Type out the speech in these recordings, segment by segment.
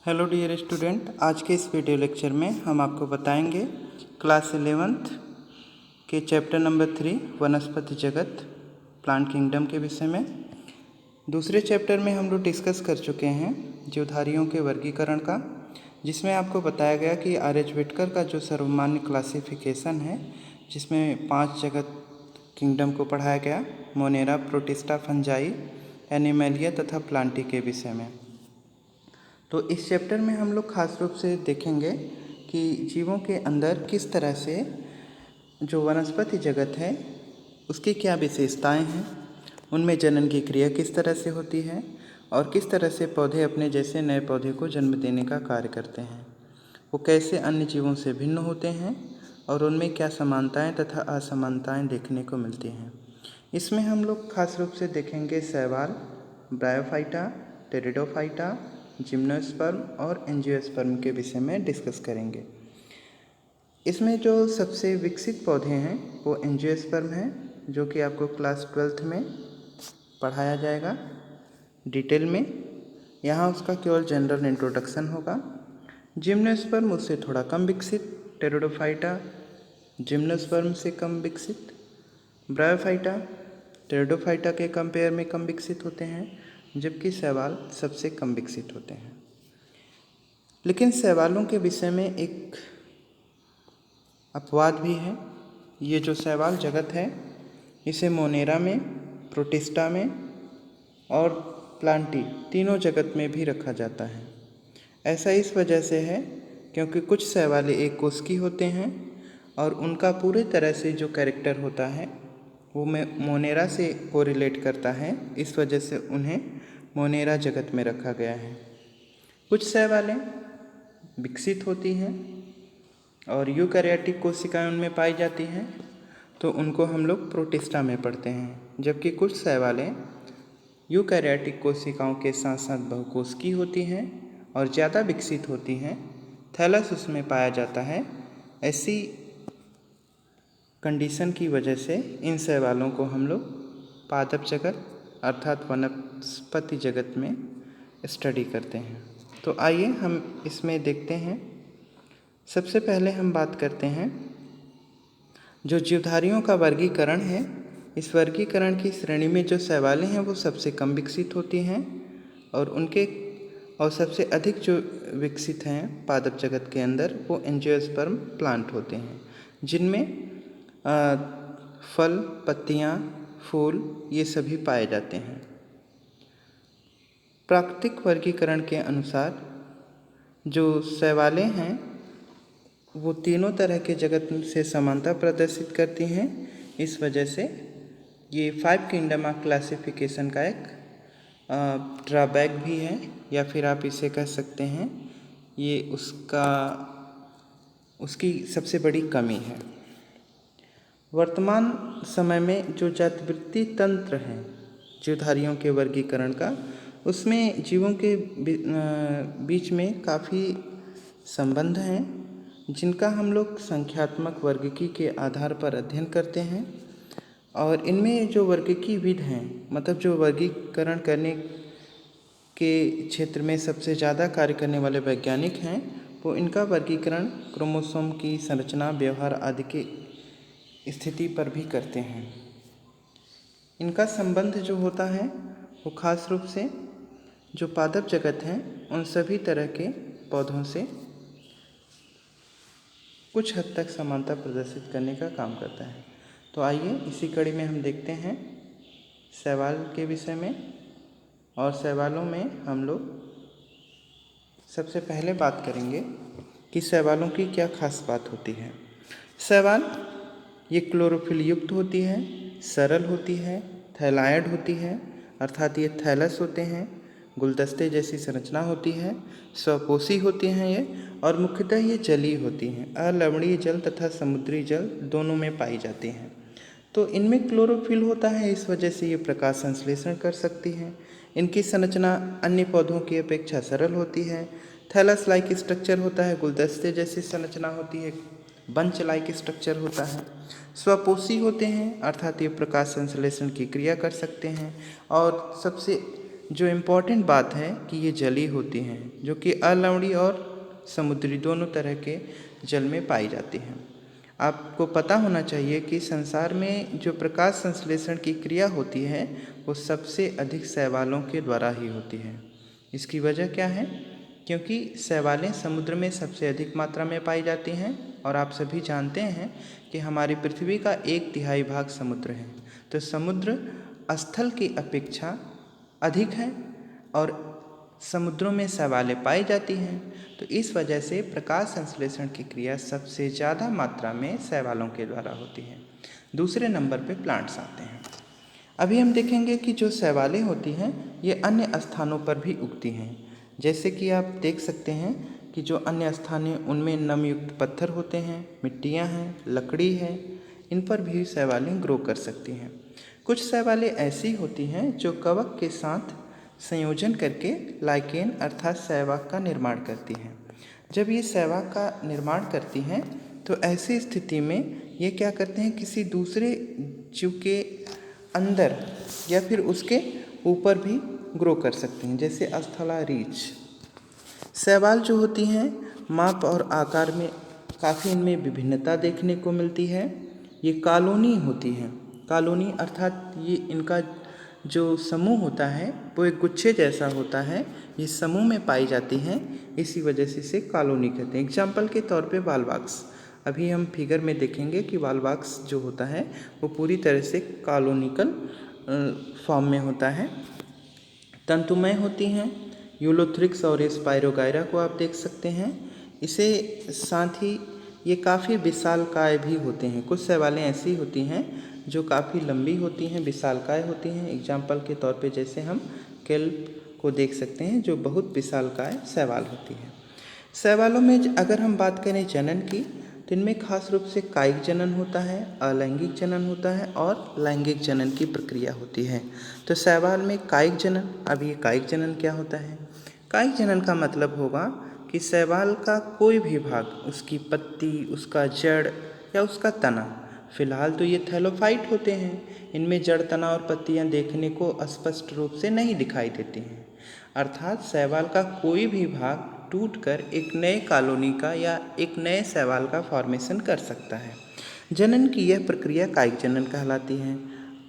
Hello dear student, आज के इस वीडियो लेक्चर में हम आपको बताएंगे क्लास 11th के चैप्टर नंबर 3 वनस्पति जगत प्लांट किंगडम के विषय में। दूसरे चैप्टर में हम लोग डिस्कस कर चुके हैं जीवधारियों के वर्गीकरण का, जिसमें आपको बताया गया कि आर.एच. व्हिटकर का जो सर्वमान्य क्लासिफिकेशन है, जिसमें 5 जगत किंगडम को पढ़ाया गया: मोनेरा, प्रोटिस्टा, फंजाई, एनिमेलिया तथा प्लांटी के विषय में। तो इस चैप्टर में हम लोग खास रूप से देखेंगे कि जीवों के अंदर किस तरह से जो वनस्पति जगत है उसकी क्या विशेषताएं हैं, उनमें जनन की क्रिया किस तरह से होती है और किस तरह से पौधे अपने जैसे नए पौधे को जन्म देने का कार्य करते हैं, वो कैसे अन्य जीवों से भिन्न होते हैं और उनमें क्या समानताएं तथा असमानताएं देखने को मिलती हैं। इसमें हम लोग खास रूप से देखेंगे शैवाल, ब्रायोफाइटा, टेरिडोफाइटा, जिम्नोस्पर्म और एंजियोस्पर्म के विषय में डिस्कस करेंगे। इसमें जो सबसे विकसित पौधे हैं वो एंजियोस्पर्म है, जो कि आपको क्लास 12th में पढ़ाया जाएगा डिटेल में। यहाँ उसका केवल जनरल इंट्रोडक्शन होगा। जिम्नोस्पर्म उससे थोड़ा कम विकसित, टेरिडोफाइटा जिम्नोस्पर्म से कम विकसित, ब्रायोफाइटा टेरिडोफाइटा के कंपेयर में कम विकसित होते हैं, जबकि शैवाल सबसे कम विकसित होते हैं। लेकिन शैवालों के विषय में एक अपवाद भी है। ये जो शैवाल जगत है इसे मोनेरा में, प्रोटिस्टा में और प्लांटी तीनों जगत में भी रखा जाता है। ऐसा इस वजह से है क्योंकि कुछ शैवाल एक कोशिकी होते हैं और उनका पूरे तरह से जो कैरेक्टर होता है वो मोनेरा से कोरिलेट करता है, इस वजह से उन्हें मोनेरा जगत में रखा गया है। कुछ शैवालें विकसित होती हैं और यूकैरियोटिक कोशिकाएं उनमें पाई जाती हैं, तो उनको हम लोग प्रोटिस्टा में पढ़ते हैं, जबकि कुछ शैवालें यूकैरियोटिक कोशिकाओं के साथ साथ बहुकोशिकीय होती हैं और ज़्यादा विकसित होती हैं, थैलस उसमें पाया जाता है। ऐसी कंडीशन की वजह से इन शैवालों को हम लोग पादप जगत अर्थात वनस्पति जगत में स्टडी करते हैं। तो आइए हम इसमें देखते हैं। सबसे पहले हम बात करते हैं जो जीवधारियों का वर्गीकरण है। इस वर्गीकरण की श्रेणी में जो शैवालें हैं वो सबसे कम विकसित होती हैं और सबसे अधिक जो विकसित हैं पादप जगत के अंदर वो एंजियोस्पर्म प्लांट होते हैं, जिनमें फल, पत्तियां, फूल ये सभी पाए जाते हैं। प्राकृतिक वर्गीकरण के अनुसार जो शैवालें हैं वो तीनों तरह के जगत से समानता प्रदर्शित करती हैं। इस वजह से ये 5 किंगडम ऑफ क्लासिफिकेशन का एक ड्रॉबैक भी है, या फिर आप इसे कह सकते हैं ये उसकी सबसे बड़ी कमी है। वर्तमान समय में जो जातिवृत्ति तंत्र है जीवधारियों के वर्गीकरण का, उसमें जीवों के बीच में काफ़ी संबंध हैं, जिनका हम लोग संख्यात्मक वर्गीकी के आधार पर अध्ययन करते हैं। और इनमें जो वर्गीकी विद हैं, मतलब जो वर्गीकरण करने के क्षेत्र में सबसे ज़्यादा कार्य करने वाले वैज्ञानिक हैं, वो इनका वर्गीकरण क्रोमोसोम की संरचना, व्यवहार आदि की स्थिति पर भी करते हैं। इनका संबंध जो होता है वो खास रूप से जो पादप जगत हैं उन सभी तरह के पौधों से कुछ हद तक समानता प्रदर्शित करने का काम करता है। तो आइए इसी कड़ी में हम देखते हैं शैवाल के विषय में। और शैवालों में हम लोग सबसे पहले बात करेंगे कि शैवालों की क्या खास बात होती है। शैवाल ये क्लोरोफिल युक्त होती है, सरल होती है, थैलायड होती है, अर्थात ये थैलस होते हैं, गुलदस्ते जैसी संरचना होती है, स्वपोषी होती हैं ये, और मुख्यतः ये जलीय होती हैं। अलवणीय जल तथा समुद्री जल दोनों में पाई जाती हैं। तो इनमें क्लोरोफिल होता है, इस वजह से ये प्रकाश संश्लेषण कर सकती हैं। इनकी संरचना अन्य पौधों की अपेक्षा सरल होती है। थैलस लाइक स्ट्रक्चर होता है, गुलदस्ते जैसी संरचना होती है, बंच लाइक स्ट्रक्चर होता है। स्वपोषी होते हैं, अर्थात ये प्रकाश संश्लेषण की क्रिया कर सकते हैं। और सबसे जो इम्पोर्टेंट बात है कि ये जलीय होती हैं, जो कि अलवणीय और समुद्री दोनों तरह के जल में पाई जाती हैं। आपको पता होना चाहिए कि संसार में जो प्रकाश संश्लेषण की क्रिया होती है वो सबसे अधिक शैवालों के द्वारा ही होती है। इसकी वजह क्या है? क्योंकि शैवालें समुद्र में सबसे अधिक मात्रा में पाई जाती हैं और आप सभी जानते हैं कि हमारी पृथ्वी का 1/3 भाग समुद्र है। तो समुद्र स्थल की अपेक्षा अधिक है और समुद्रों में शैवालें पाई जाती हैं। तो इस वजह से प्रकाश संश्लेषण की क्रिया सबसे ज़्यादा मात्रा में शैवालों के द्वारा होती है। दूसरे नंबर पे प्लांट्स आते हैं। अभी हम देखेंगे कि जो शैवालें होती हैं ये अन्य स्थानों पर भी उगती हैं। जैसे कि आप देख सकते हैं कि जो अन्य स्थान हैं उनमें नमयुक्त पत्थर होते हैं, मिट्टियाँ हैं, लकड़ी है, इन पर भी शैवालें ग्रो कर सकती हैं। कुछ शैवालें ऐसी होती हैं जो कवक के साथ संयोजन करके लाइकेन अर्थात शैवाल का निर्माण करती हैं। जब ये शैवाल का निर्माण करती हैं तो ऐसी स्थिति में ये क्या करते हैं, किसी दूसरे जीव के अंदर या फिर उसके ऊपर भी ग्रो कर सकती हैं, जैसे स्थला रीछ। शैवाल जो होती हैं माप और आकार में काफ़ी इनमें विभिन्नता देखने को मिलती है। ये कॉलोनी होती हैं, कॉलोनी अर्थात ये इनका जो समूह होता है वो एक गुच्छे जैसा होता है, ये समूह में पाई जाती हैं, इसी वजह से इसे कॉलोनी कहते हैं। एग्जाम्पल के तौर पे वालवाक्स, अभी हम फिगर में देखेंगे कि वालवाक्स जो होता है वो पूरी तरह से कॉलोनिकल फॉर्म में होता है। तंतुमय होती हैं, यूलोथ्रिक्स और स्पायरोगायरा को आप देख सकते हैं। इसे साथ ही ये काफ़ी विशालकाय भी होते हैं। कुछ शैवालें ऐसी होती हैं जो काफ़ी लंबी होती हैं, विशालकाय होती हैं। एग्जाम्पल के तौर पे जैसे हम केल्प को देख सकते हैं जो बहुत विशालकाय शैवाल होती है। शैवालों में अगर हम बात करें जनन की तो इनमें खास रूप से कायिक जनन होता है, अलैंगिक जनन होता है और लैंगिक जनन की प्रक्रिया होती है। तो शैवाल में कायिक जनन, अब ये कायिक जनन क्या होता है? कायिक जनन का मतलब होगा कि शैवाल का कोई भी भाग, उसकी पत्ती, उसका जड़ या उसका तना, फिलहाल तो ये थैलोफाइट होते हैं, इनमें जड़, तना और पत्तियां देखने को स्पष्ट रूप से नहीं दिखाई देती हैं। अर्थात शैवाल का कोई भी भाग टूटकर एक नए कॉलोनी का या एक नए शैवाल का फॉर्मेशन कर सकता है। जनन की यह प्रक्रिया कायिक जनन कहलाती है।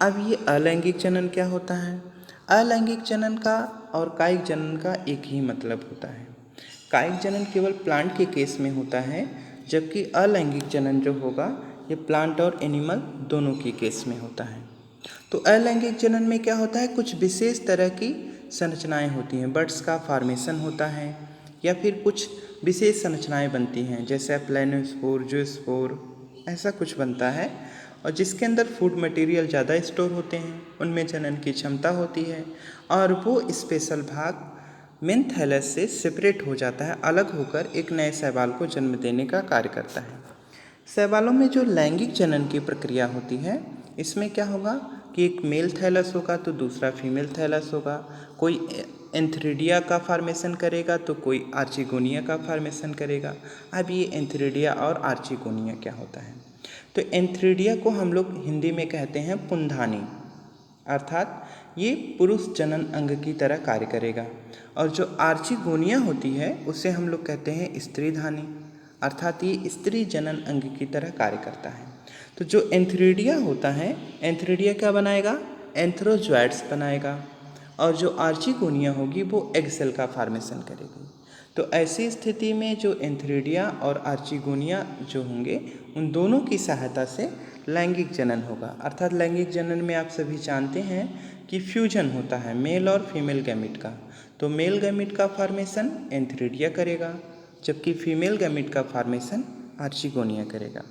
अब ये अलैंगिक जनन क्या होता है? अलैंगिक जनन का और कायिक जनन का एक ही मतलब होता है। कायिक जनन केवल प्लांट के केस में होता है, जबकि अलैंगिक जनन जो होगा ये प्लांट और एनिमल दोनों के केस में होता है। तो अलैंगिक जनन में क्या होता है, कुछ विशेष तरह की संरचनाएं होती हैं, बर्ड्स का फॉर्मेशन होता है या फिर कुछ विशेष संरचनाएं बनती हैं, जैसे प्लेनोस्पोर, जूस्पोर, ऐसा कुछ बनता है और जिसके अंदर फूड मटेरियल ज़्यादा स्टोर होते हैं, उनमें जनन की क्षमता होती है और वो स्पेशल भाग मेन थैलस से सेपरेट हो जाता है, अलग होकर एक नए शैवाल को जन्म देने का कार्य करता है। शैवालों में जो लैंगिक जनन की प्रक्रिया होती है, इसमें क्या होगा कि एक मेल थैलस होगा तो दूसरा फीमेल थैलस होगा, कोई एंथ्रिडिया का फॉर्मेशन करेगा तो कोई आर्चिगोनिया का फॉर्मेशन करेगा। अब ये एंथ्रिडिया और आर्चिगोनिया क्या होता है? तो एंथ्रिडिया को हम लोग हिंदी में कहते हैं पुंधानी, अर्थात ये पुरुष जनन अंग की तरह कार्य करेगा, और जो आर्चिगोनिया होती है उसे हम लोग कहते हैं स्त्रीधानी, अर्थात ये स्त्री जनन अंग की तरह कार्य करता है। तो जो एंथ्रिडिया होता है, एंथ्रिडिया क्या बनाएगा? एंथ्रोजॉइड्स बनाएगा, और जो आर्चिगोनिया होगी वो एग सेल का फॉर्मेशन करेगी। तो ऐसी स्थिति में जो एंथ्रिडिया और आर्चिगोनिया जो होंगे उन दोनों की सहायता से लैंगिक जनन होगा। अर्थात लैंगिक जनन में आप सभी जानते हैं कि फ्यूजन होता है मेल और फीमेल गैमीट का। तो मेल गैमीट का फॉर्मेशन एंथ्रिडिया करेगा, जबकि फीमेल गैमीट का फॉर्मेशन आर्चिगोनिया करेगा।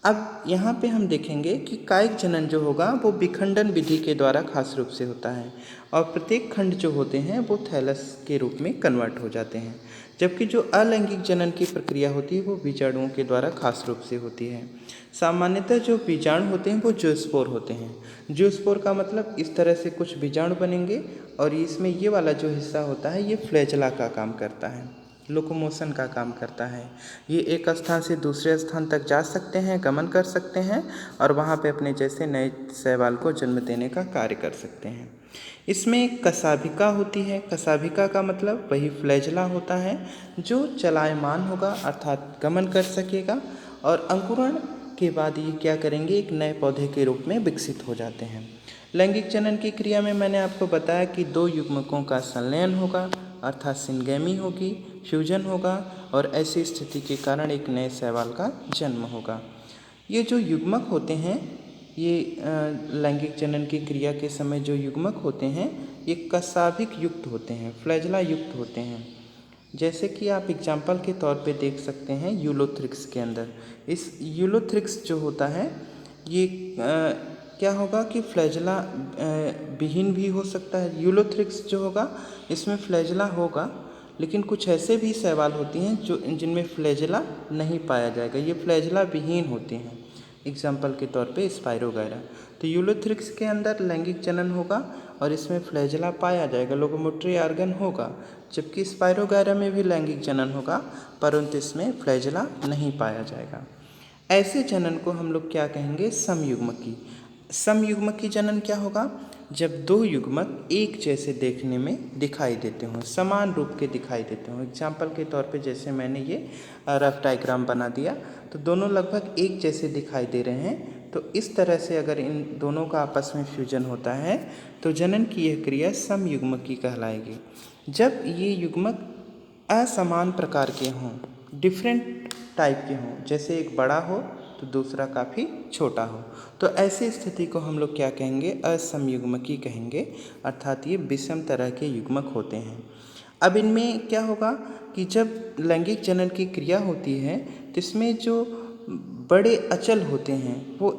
अब यहाँ पे हम देखेंगे कि कायिक जनन जो होगा वो विखंडन विधि के द्वारा खास रूप से होता है और प्रत्येक खंड जो होते हैं वो थैलस के रूप में कन्वर्ट हो जाते हैं, जबकि जो अलैंगिक जनन की प्रक्रिया होती है वो बीजाणुओं के द्वारा खास रूप से होती है। सामान्यतः जो बीजाणु होते हैं वो जूस्पोर होते हैं। जूस्पोर का मतलब इस तरह से कुछ बीजाणु बनेंगे और इसमें ये वाला जो हिस्सा होता है ये फ्लैजेला का काम करता है। लोकोमोशन का काम करता है। ये एक स्थान से दूसरे स्थान तक जा सकते हैं, गमन कर सकते हैं और वहाँ पे अपने जैसे नए शैवाल को जन्म देने का कार्य कर सकते हैं। इसमें कशाभिका होती है। कशाभिका का मतलब वही फ्लैजला होता है जो चलायमान होगा अर्थात गमन कर सकेगा और अंकुरण के बाद ये क्या करेंगे, एक नए पौधे के रूप में विकसित हो जाते हैं। लैंगिक जनन की क्रिया में मैंने आपको बताया कि 2 युग्मकों का संलयन होगा अर्थात सिनगेमी होगी, फ्यूजन होगा और ऐसी स्थिति के कारण एक नए शैवाल का जन्म होगा। ये जो युग्मक होते हैं ये लैंगिक जनन की क्रिया के समय जो युग्मक होते हैं ये कशाभिक युक्त होते हैं, फ्लैजला युक्त होते हैं। जैसे कि आप एग्जाम्पल के तौर पे देख सकते हैं यूलोथ्रिक्स के अंदर। इस यूलोथ्रिक्स जो होता है ये क्या होगा कि फ्लैजला विहीन भी हो सकता है। यूलोथ्रिक्स जो होगा इसमें फ्लैजला होगा, लेकिन कुछ ऐसे भी शैवाल होती हैं जो जिनमें फ्लैजला नहीं पाया जाएगा, ये फ्लैजला विहीन होती हैं। एग्जाम्पल के तौर पे स्पायरोगायरा। तो यूलोथ्रिक्स के अंदर लैंगिक जनन होगा और इसमें फ्लैजला पाया जाएगा, लोकोमोटरी ऑर्गन होगा, जबकि स्पायरोगायरा में भी लैंगिक जनन होगा परंतु इसमें फ्लैजला नहीं पाया जाएगा। ऐसे जनन को हम लोग क्या कहेंगे, समयुग्मकी। समयुग्मकी जनन क्या होगा, जब 2 युग्मक एक जैसे देखने में दिखाई देते हों, समान रूप के दिखाई देते हों। एग्जाम्पल के तौर पे जैसे मैंने ये रफ डायग्राम बना दिया तो दोनों लगभग एक जैसे दिखाई दे रहे हैं। तो इस तरह से अगर इन दोनों का आपस में फ्यूजन होता है तो जनन की यह क्रिया समयुग्मकी कहलाएगी। जब ये युग्मक असमान प्रकार के हों, डिफरेंट टाइप के हों, जैसे एक बड़ा हो तो दूसरा काफ़ी छोटा हो, तो ऐसी स्थिति को हम लोग क्या कहेंगे, असमयुग्मकी कहेंगे अर्थात ये विषम तरह के युग्मक होते हैं। अब इनमें क्या होगा कि जब लैंगिक जनन की क्रिया होती है तो इसमें जो बड़े अचल होते हैं वो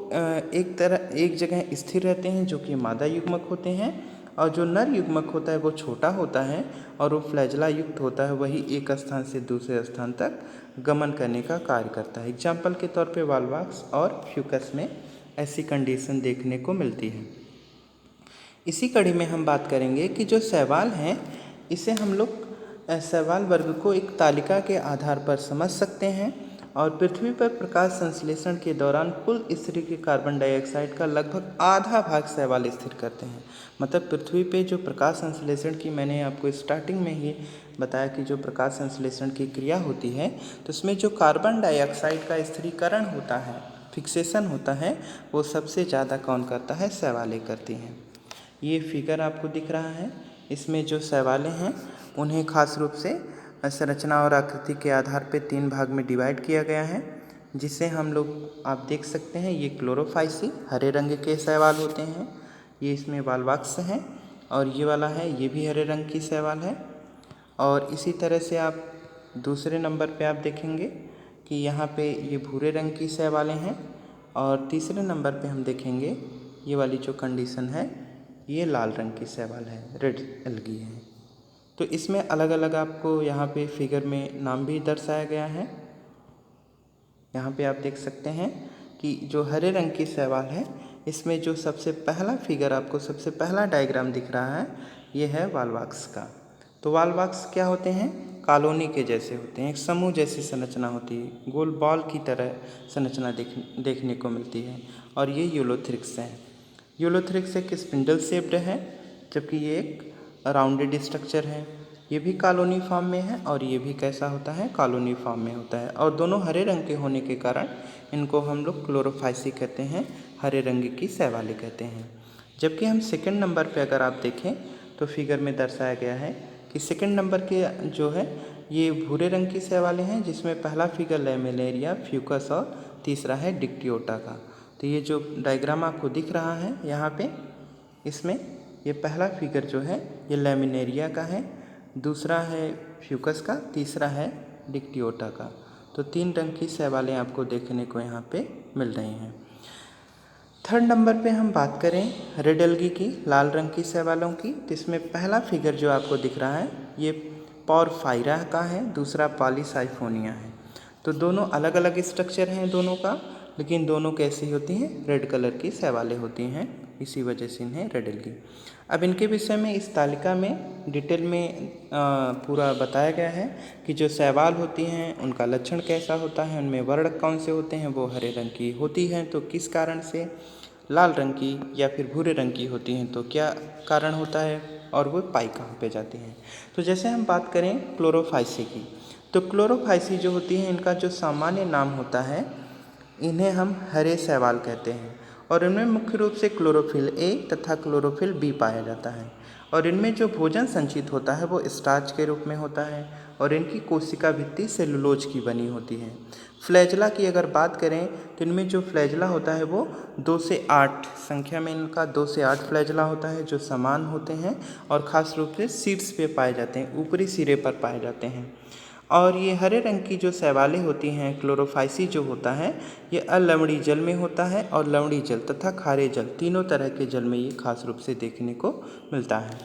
एक जगह स्थिर रहते हैं जो कि मादा युग्मक होते हैं, और जो नर युग्मक होता है वो छोटा होता है और वो फ्लैजला युक्त होता है, वही एक स्थान से दूसरे स्थान तक गमन करने का कार्य करता है। एग्जाम्पल के तौर पे वाल्वाक्स और फ्यूकस में ऐसी कंडीशन देखने को मिलती है। इसी कड़ी में हम बात करेंगे कि जो शैवाल हैं इसे हम लोग शैवाल वर्ग को एक तालिका के आधार पर समझ सकते हैं और पृथ्वी पर प्रकाश संश्लेषण के दौरान कुल स्तरीय कार्बन डाइऑक्साइड का लगभग आधा भाग शैवाल स्थिर करते हैं। मतलब पृथ्वी पे जो प्रकाश संश्लेषण की मैंने आपको स्टार्टिंग में ही बताया कि जो प्रकाश संश्लेषण की क्रिया होती है तो उसमें जो कार्बन डाइऑक्साइड का स्थिरीकरण होता है, फिक्सेशन होता है, वो सबसे ज़्यादा कौन करता है, शैवालें करती हैं। ये फिगर आपको दिख रहा है, इसमें जो शैवालें हैं उन्हें खास रूप से संरचना और आकृति के आधार पर 3 भाग में डिवाइड किया गया है, जिसे हम लोग आप देख सकते हैं। ये क्लोरोफाइसी हरे रंग के शैवाल होते हैं, ये इसमें वाल्वाक्स हैं, और ये वाला है ये भी हरे रंग की शैवाल है। और इसी तरह से आप दूसरे नंबर पे आप देखेंगे कि यहाँ पे ये भूरे रंग की शैवालें हैं, और तीसरे नंबर पे हम देखेंगे ये वाली जो कंडीशन है ये लाल रंग की शैवाल है, रेड एल्गी है। तो इसमें अलग अलग आपको यहाँ पे फिगर में नाम भी दर्शाया गया है। यहाँ पे आप देख सकते हैं कि जो हरे रंग की शैवाल है इसमें जो सबसे पहला फिगर आपको सबसे पहला डायग्राम दिख रहा है ये है वाल्वाक्स का। तो वाल्वाक्स क्या होते हैं, कॉलोनी के जैसे होते हैं, एक समूह जैसी संरचना होती है, गोल बॉल की तरह संरचना देखने को मिलती है। और ये यूलोथ्रिक्स है। यूलोथ्रिक्स एक स्पिंडल शेप्ड है, जबकि ये एक राउंडेड स्ट्रक्चर है। ये भी कॉलोनी फॉर्म में है और ये भी कैसा होता है, कॉलोनी फॉर्म में होता है। और दोनों हरे रंग के होने के कारण इनको हम लोग क्लोरोफाइसी कहते हैं, हरे रंग की शैवालें कहते हैं। जबकि हम सेकंड नंबर पे अगर आप देखें तो फिगर में दर्शाया गया है कि सेकंड नंबर के जो है ये भूरे रंग की शैवालें हैं, जिसमें पहला फिगर लैमेलेरिया, फ्यूकस और तीसरा है डिक्टियोटा का। तो ये जो डायग्राम आपको दिख रहा है यहाँ पे, इसमें ये पहला फिगर जो है ये लैमिनेरिया का है, दूसरा है फ्यूकस का, तीसरा है डिक्टियोटा का। तो 3 रंग की शैवालें आपको देखने को यहाँ पे मिल रही हैं। थर्ड नंबर पे हम बात करें रेड एल्गी की, लाल रंग की शैवालों की, तो इसमें पहला फिगर जो आपको दिख रहा है ये पोरफायरा का है, दूसरा पॉलीसाइफोनिया है। तो दोनों अलग अलग स्ट्रक्चर हैं दोनों का, लेकिन दोनों कैसी होती हैं, रेड कलर की शैवालें होती हैं, इसी वजह से इन्हें रेड एल्गी। अब इनके विषय में इस तालिका में डिटेल में पूरा बताया गया है कि जो शैवाल होती हैं उनका लक्षण कैसा होता है, उनमें वर्ण कौन से होते हैं, वो हरे रंग की होती हैं तो किस कारण से, लाल रंग की या फिर भूरे रंग की होती हैं तो क्या कारण होता है, और वो पाई कहाँ पे जाती हैं। तो जैसे हम बात करें क्लोरोफाइसी की, तो क्लोरोफाइसी जो होती है इनका जो सामान्य नाम होता है, इन्हें हम हरे शैवाल कहते हैं और इनमें मुख्य रूप से क्लोरोफिल ए तथा क्लोरोफिल बी पाया जाता है और इनमें जो भोजन संचित होता है वो स्टार्च के रूप में होता है और इनकी कोशिका भित्ति सेलुलोज की बनी होती है। फ्लैजला की अगर बात करें तो इनमें जो फ्लैजला होता है वो 2 से 8 संख्या में, इनका 2 से 8 फ्लैजला होता है जो समान होते हैं और ख़ास रूप से शीर्ष पे पाए जाते हैं, ऊपरी सिरे पर पाए जाते हैं। और ये हरे रंग की जो शैवालें होती हैं, क्लोरोफाइसी जो होता है, ये अलवणीय जल में होता है और लवणीय जल तथा खारे जल तीनों तरह के जल में ये खास रूप से देखने को मिलता है।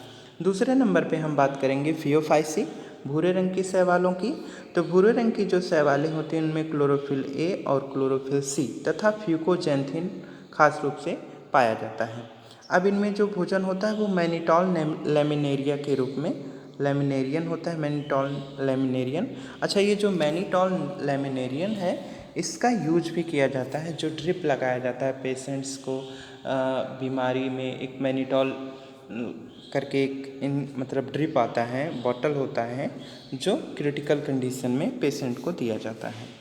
दूसरे नंबर पे हम बात करेंगे फियोफाइसी, भूरे रंग की शैवालों की। तो भूरे रंग की जो शैवालें होती हैं उनमें क्लोरोफिल ए और क्लोरोफिल सी तथा फ्यूकोजैंथिन खास रूप से पाया जाता है। अब इनमें जो भोजन होता है वो मैनिटॉल लैमिनेरिया के रूप में लैमिनेरियन होता है, मैनिटॉल लैमिनेरियन। अच्छा, ये जो मैनिटॉल लैमिनेरियन है इसका यूज भी किया जाता है, जो ड्रिप लगाया जाता है पेशेंट्स को बीमारी में, एक मैनिटॉल करके एक मतलब ड्रिप आता है, बॉटल होता है जो क्रिटिकल कंडीशन में पेशेंट को दिया जाता है।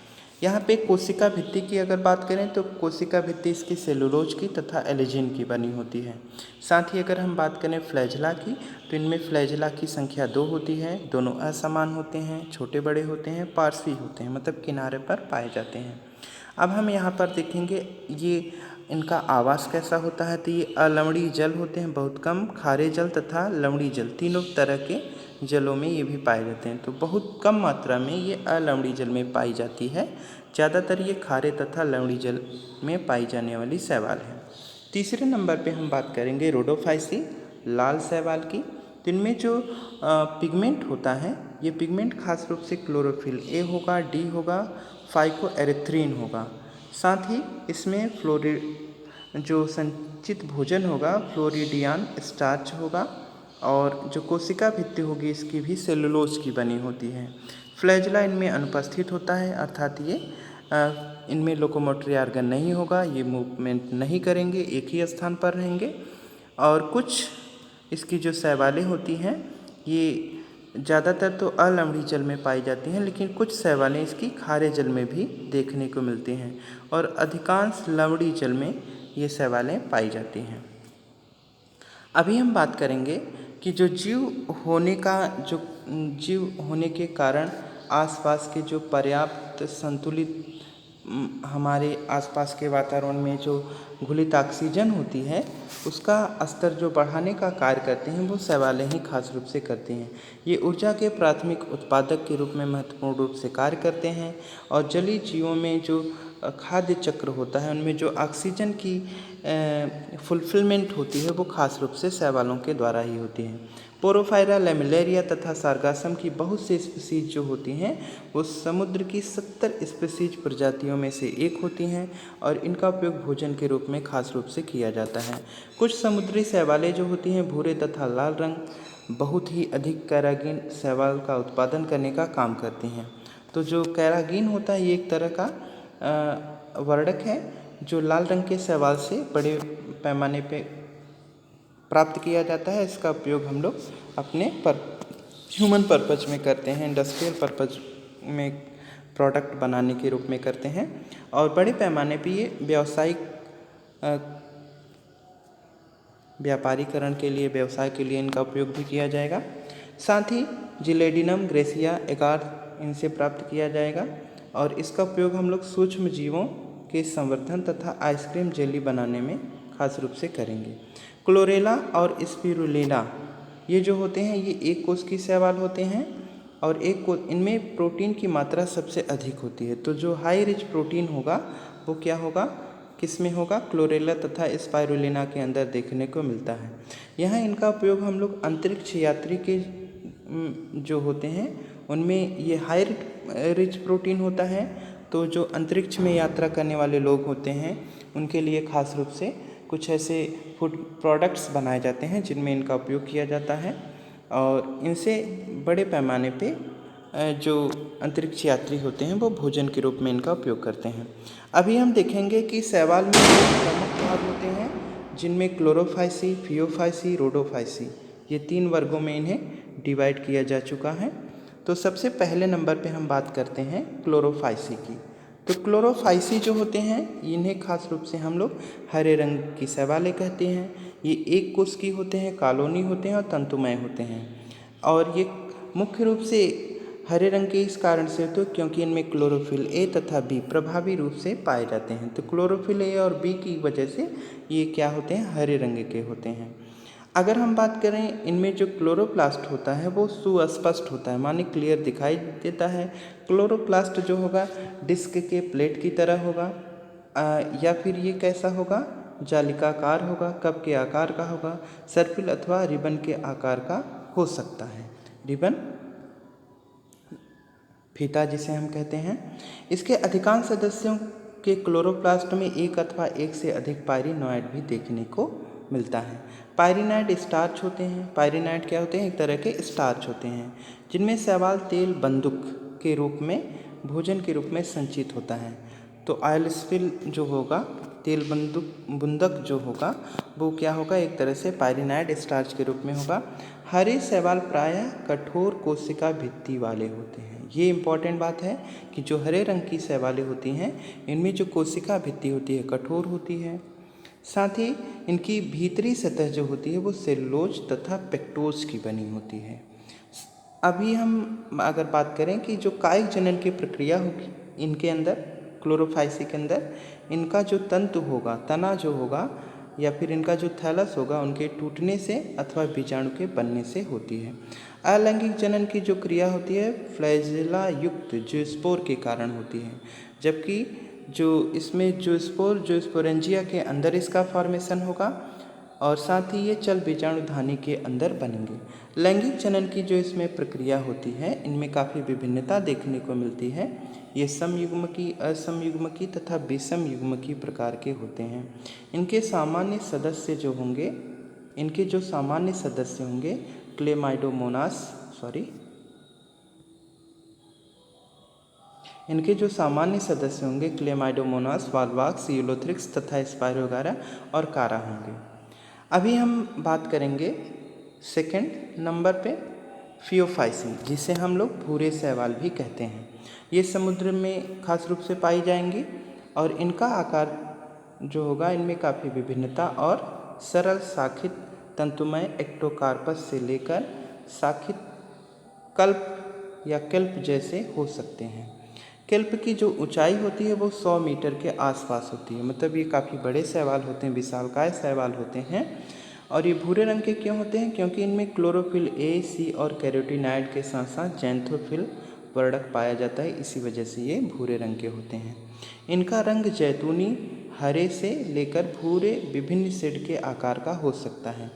यहाँ पे कोशिका भित्ति की अगर बात करें तो कोशिका भित्ति इसकी सेलुलोज की तथा एलिजिन की बनी होती है। साथ ही अगर हम बात करें फ्लैजला की तो इनमें फ्लैजला की संख्या 2 होती है, दोनों असमान होते हैं, छोटे बड़े होते हैं, पार्श्वी होते हैं, मतलब किनारे पर पाए जाते हैं। अब हम यहाँ पर देखेंगे ये इनका आवास कैसा होता है, तो ये अलवणीय जल होते हैं, बहुत कम खारे जल तथा लवणीय जल तीनों तरह के जलों में ये भी पाए जाते हैं। तो बहुत कम मात्रा में ये अलवणीय जल में पाई जाती है, ज़्यादातर ये खारे तथा लवणीय जल में पाई जाने वाली शैवाल है। तीसरे नंबर पे हम बात करेंगे रोडोफाइसी, लाल शैवाल की। तो इनमें जो पिगमेंट होता है, ये पिगमेंट खास रूप से क्लोरोफिल ए होगा, डी होगा, फाइकोएरिथ्रिन होगा। साथ ही इसमें जो संचित भोजन होगा फ्लोरिडियन स्टार्च होगा और जो कोशिका भित्ति होगी इसकी भी सेलुलोज की बनी होती है। फ्लैजला इनमें अनुपस्थित होता है, अर्थात ये इनमें लोकोमोटरी ऑर्गन नहीं होगा, ये मूवमेंट नहीं करेंगे, एक ही स्थान पर रहेंगे। और कुछ इसकी जो शैवालें होती हैं ये ज़्यादातर तो अलवणीय जल में पाई जाती हैं, लेकिन कुछ शैवालें इसकी खारे जल में भी देखने को मिलती हैं और अधिकांश लवणीय जल में ये शैवालें पाई जाती हैं। अभी हम बात करेंगे कि जो जीव होने के कारण आसपास के जो पर्याप्त संतुलित हमारे आसपास के वातावरण में जो घुलित ऑक्सीजन होती है उसका स्तर जो बढ़ाने का कार्य करते हैं वो शैवालें ही खास रूप से करती हैं। ये ऊर्जा के प्राथमिक उत्पादक के रूप में महत्वपूर्ण रूप से कार्य करते हैं और जलीय जीवों में जो खाद्य चक्र होता है उनमें जो ऑक्सीजन की फुलफिलमेंट होती है वो खास रूप से शैवालों के द्वारा ही होती है। पोरोफायरा, लेमिलेरिया तथा सार्गासम की बहुत सी स्पीसीज जो होती हैं वो समुद्र की 70 स्पीसीज प्रजातियों में से एक होती हैं और इनका उपयोग भोजन के रूप में खास रूप से किया जाता है। कुछ समुद्री शैवालें जो होती हैं भूरे तथा लाल रंग बहुत ही अधिक कैरागीन शैवाल का उत्पादन करने का काम करती हैं। तो जो कैरागीन होता है ये एक तरह का वर्णक है जो लाल रंग के शैवाल से बड़े पैमाने पे प्राप्त किया जाता है। इसका उपयोग हम लोग अपने ह्यूमन पर्पज में करते हैं, इंडस्ट्रियल पर्पज में प्रोडक्ट बनाने के रूप में करते हैं और बड़े पैमाने पे ये व्यावसायिक व्यापारीकरण के लिए, व्यवसाय के लिए इनका उपयोग भी किया जाएगा। साथ ही जिलेडिनम, ग्रेसिया, एगार इनसे प्राप्त किया जाएगा और इसका उपयोग हम लोग सूक्ष्म जीवों के संवर्धन तथा आइसक्रीम जेली बनाने में खास रूप से करेंगे। क्लोरेला और स्पिरुलिना ये जो होते हैं ये एक कोष की शैवाल होते हैं और इनमें प्रोटीन की मात्रा सबसे अधिक होती है। तो जो हाई रिच प्रोटीन होगा वो क्या होगा, किस में होगा, क्लोरेला तथा स्पाइरुलिना के अंदर देखने को मिलता है। यहाँ इनका उपयोग हम लोग अंतरिक्ष यात्री के जो होते हैं उनमें ये हाई रिच प्रोटीन होता है, तो जो अंतरिक्ष में यात्रा करने वाले लोग होते हैं उनके लिए खास रूप से कुछ ऐसे फूड प्रोडक्ट्स बनाए जाते हैं जिनमें इनका उपयोग किया जाता है और इनसे बड़े पैमाने पे जो अंतरिक्ष यात्री होते हैं वो भोजन के रूप में इनका उपयोग करते हैं। अभी हम देखेंगे कि शैवाल में प्रमुख भाग होते हैं जिनमें क्लोरोफाइसी, फियोफाइसी, रोडोफाइसी, ये 3 वर्गों में इन्हें डिवाइड किया जा चुका है। तो सबसे पहले नंबर पे हम बात करते हैं क्लोरोफाइसी की। तो क्लोरोफाइसी जो होते हैं इन्हें खास रूप से हम लोग हरे रंग की शैवालें कहते हैं। ये एक कोश की होते हैं, कॉलोनी होते हैं और तंतुमय होते हैं और ये मुख्य रूप से हरे रंग के इस कारण से होते हैं क्योंकि इनमें क्लोरोफिल ए तथा बी प्रभावी रूप से पाए जाते हैं। तो क्लोरोफिल ए और बी की वजह से ये क्या होते हैं, हरे रंग के होते हैं। अगर हम बात करें इनमें जो क्लोरोप्लास्ट होता है वो सुस्पष्ट होता है, माने क्लियर दिखाई देता है। क्लोरोप्लास्ट जो होगा डिस्क के प्लेट की तरह होगा या फिर ये कैसा होगा, जालिकाकार होगा, कप के आकार का होगा, सर्पिल अथवा रिबन के आकार का हो सकता है। रिबन फीता जिसे हम कहते हैं। इसके अधिकांश सदस्यों के क्लोरोप्लास्ट में एक अथवा एक से अधिक पायरिनॉइड भी देखने को मिलता है। पायरिनॉइड स्टार्च होते हैं। पायरिनॉइड क्या होते हैं, एक तरह के स्टार्च होते हैं जिनमें शैवाल तेल बंदूक के रूप में भोजन के रूप में संचित होता है। तो ऑयल स्पिल जो होगा, तेल बंदूक जो होगा वो क्या होगा, एक तरह से पायरिनॉइड स्टार्च के रूप में होगा। हरे शैवाल प्रायः कठोर कोशिका भित्ति वाले होते हैं। ये इम्पॉर्टेंट बात है कि जो हरे रंग की शैवालें होती हैं इनमें जो कोशिका भित्ति होती है कठोर होती है। साथ ही इनकी भीतरी सतह जो होती है वो सेलुलोज तथा पेक्टोज की बनी होती है। अभी हम अगर बात करें कि जो कायिक जनन की प्रक्रिया होगी इनके अंदर, क्लोरोफाइसी के अंदर, इनका जो तंतु होगा, तना जो होगा या फिर इनका जो थैलस होगा उनके टूटने से अथवा बीजाणु के बनने से होती है। अलैंगिक जनन की जो क्रिया होती है फ्लैजेला युक्त ज़ूस्पोर के कारण होती है, जबकि जो इसमें ज़ूस्पोर जो स्पोरेंजिया के अंदर इसका फॉर्मेशन होगा और साथ ही ये चल बीजाणुधानी के अंदर बनेंगे। लैंगिक जनन की जो इसमें प्रक्रिया होती है इनमें काफ़ी विभिन्नता देखने को मिलती है। ये समयुग्मकी, असमयुग्मकी तथा विषमयुग्मकी प्रकार के होते हैं। इनके सामान्य सदस्य जो होंगे क्लेमाइडोमोनास, वाल्वाक्स, यूलोथ्रिक्स तथा स्पायरोगारा और कारा होंगे। अभी हम बात करेंगे सेकंड नंबर पे फियोफाइसी, जिसे हम लोग भूरे शैवाल भी कहते हैं। ये समुद्र में खास रूप से पाई जाएंगी और इनका आकार जो होगा इनमें काफ़ी विभिन्नता और सरल शाखित तंतुमय एक्टोकार्पस से लेकर शाखित कल्प या केल्प जैसे हो सकते हैं। केल्प की जो ऊंचाई होती है वो 100 मीटर के आसपास होती है, मतलब ये काफ़ी बड़े शैवाल होते हैं, विशालकाय शैवाल होते हैं। और ये भूरे रंग के क्यों होते हैं, क्योंकि इनमें क्लोरोफिल ए, सी और कैरोटीनाइड के साथ साथ जैंथोफिल वर्णक पाया जाता है, इसी वजह से ये भूरे रंग के होते हैं। इनका रंग जैतूनी, हरे से लेकर भूरे विभिन्न शेड के आकार का हो सकता है।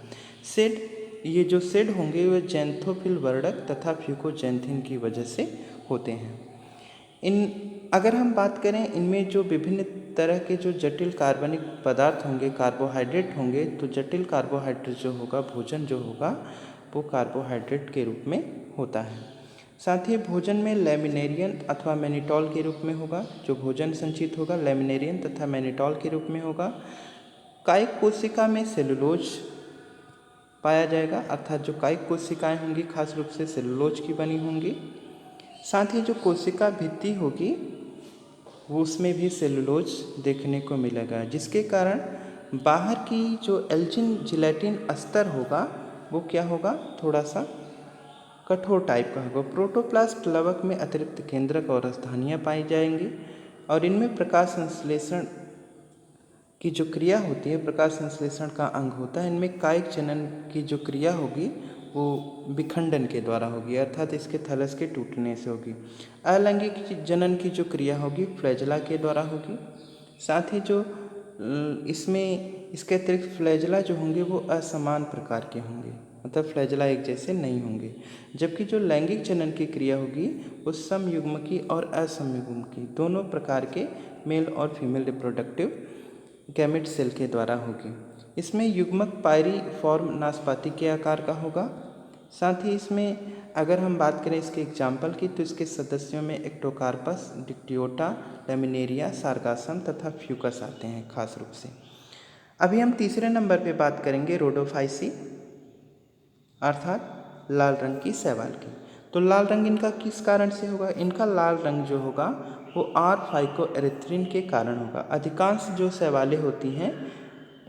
ये जो शेड होंगे वे जैंथोफिल वर्णक तथा फ्यूकोजैंथिन की वजह से होते हैं। अगर हम बात करें इनमें जो विभिन्न तरह के जो जटिल कार्बनिक पदार्थ होंगे, कार्बोहाइड्रेट होंगे, तो जटिल कार्बोहाइड्रेट जो होगा, भोजन जो होगा वो कार्बोहाइड्रेट के रूप में होता है। साथ ही भोजन में लैमिनेरियन अथवा मैनिटॉल के रूप में होगा, जो भोजन संचित होगा लैमिनेरियन तथा मैनिटॉल के रूप में होगा। कायिक कोशिका में सेलुलोज पाया जाएगा, अर्थात जो कायिक कोशिकाएं होंगी खास रूप से सेलुलोज की बनी होंगी। साथ ही जो कोशिका भित्ति होगी वो उसमें भी सेलुलोज देखने को मिलेगा, जिसके कारण बाहर की जो एल्जिन जिलेटिन अस्तर होगा वो क्या होगा, थोड़ा सा कठोर टाइप का होगा। प्रोटोप्लास्ट लवक में अतिरिक्त केंद्रक और राजधानियाँ पाई जाएंगी और इनमें प्रकाश संश्लेषण की जो क्रिया होती है, प्रकाश संश्लेषण का अंग होता है। इनमें कायिक जनन की जो क्रिया होगी वो विखंडन के द्वारा होगी, अर्थात इसके थैलस के टूटने से होगी। अलैंगिक जनन की जो क्रिया होगी फ्लैजेला के द्वारा होगी। साथ ही जो इसके अतिरिक्त फ्लैजेला जो होंगे वो असमान प्रकार के होंगे, मतलब फ्लैजेला एक जैसे नहीं होंगे। जबकि जो लैंगिक जनन की क्रिया होगी वो समयुग्मकी और असमयुग्मकी दोनों प्रकार के मेल और फीमेल रिप्रोडक्टिव गैमेट सेल के द्वारा होगी। इसमें युग्मक पायरिफॉर्म नाशपाती के आकार का होगा। साथ ही इसमें अगर हम बात करें इसके एग्जाम्पल की तो इसके सदस्यों में एक्टोकार्पस, डिक्टियोटा, लेमिनेरिया, सार्गासम तथा फ्यूकस आते हैं खास रूप से। अभी हम तीसरे नंबर पे बात करेंगे रोडोफाइसी अर्थात लाल रंग की शैवाल की। तो लाल रंग इनका किस कारण से होगा? इनका लाल रंग जो होगा वो R-फाइकोएरिथ्रिन के कारण होगा। अधिकांश जो शैवालें होती हैं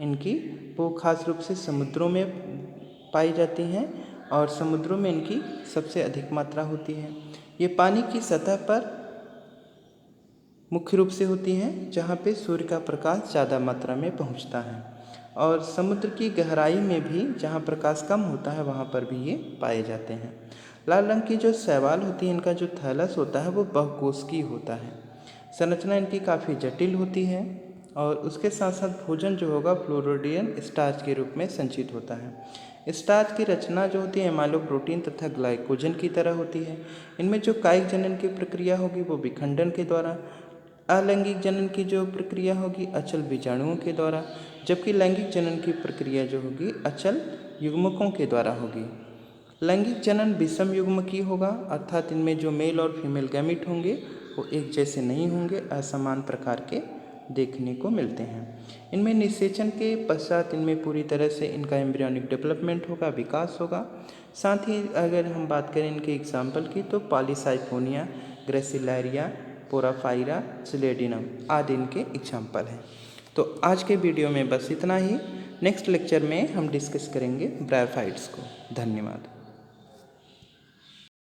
इनकी वो खास रूप से समुद्रों में पाई जाती हैं और समुद्रों में इनकी सबसे अधिक मात्रा होती है। ये पानी की सतह पर मुख्य रूप से होती हैं जहाँ पे सूर्य का प्रकाश ज़्यादा मात्रा में पहुँचता है, और समुद्र की गहराई में भी जहाँ प्रकाश कम होता है वहाँ पर भी ये पाए जाते हैं। लाल रंग की जो शैवाल होती है इनका जो थैलस होता है वो बहुकोशिकीय होता है। संरचना इनकी काफ़ी जटिल होती है और उसके साथ साथ भोजन जो होगा फ्लोरोडियन स्टार्च के रूप में संचित होता है। स्टार्च की रचना जो होती है एमाइलोप्रोटीन तथा ग्लाइकोजन की तरह होती है। इनमें जो कायिक जनन की प्रक्रिया होगी वो विखंडन के द्वारा, अलैंगिक जनन की जो प्रक्रिया होगी अचल बीजाणुओं के द्वारा, जबकि लैंगिक जनन की प्रक्रिया जो होगी अचल युग्मकों के द्वारा होगी। लैंगिक जनन विषम युग्मकीय होगा अर्थात इनमें जो मेल और फीमेल गैमीट होंगे वो एक जैसे नहीं होंगे, असमान प्रकार के देखने को मिलते हैं। इनमें निषेचन के पश्चात इनमें पूरी तरह से इनका एम्ब्रियोनिक डेवलपमेंट होगा, विकास होगा। साथ ही अगर हम बात करें इनके एग्जाम्पल की तो पॉलीसाइफोनिया, ग्रेसिलैरिया, पोराफाइरा, सिलेडिनम आदि इनके एग्जाम्पल हैं। तो आज के वीडियो में बस इतना ही। नेक्स्ट लेक्चर में हम डिस्कस करेंगे ब्रायोफाइट्स को। धन्यवाद।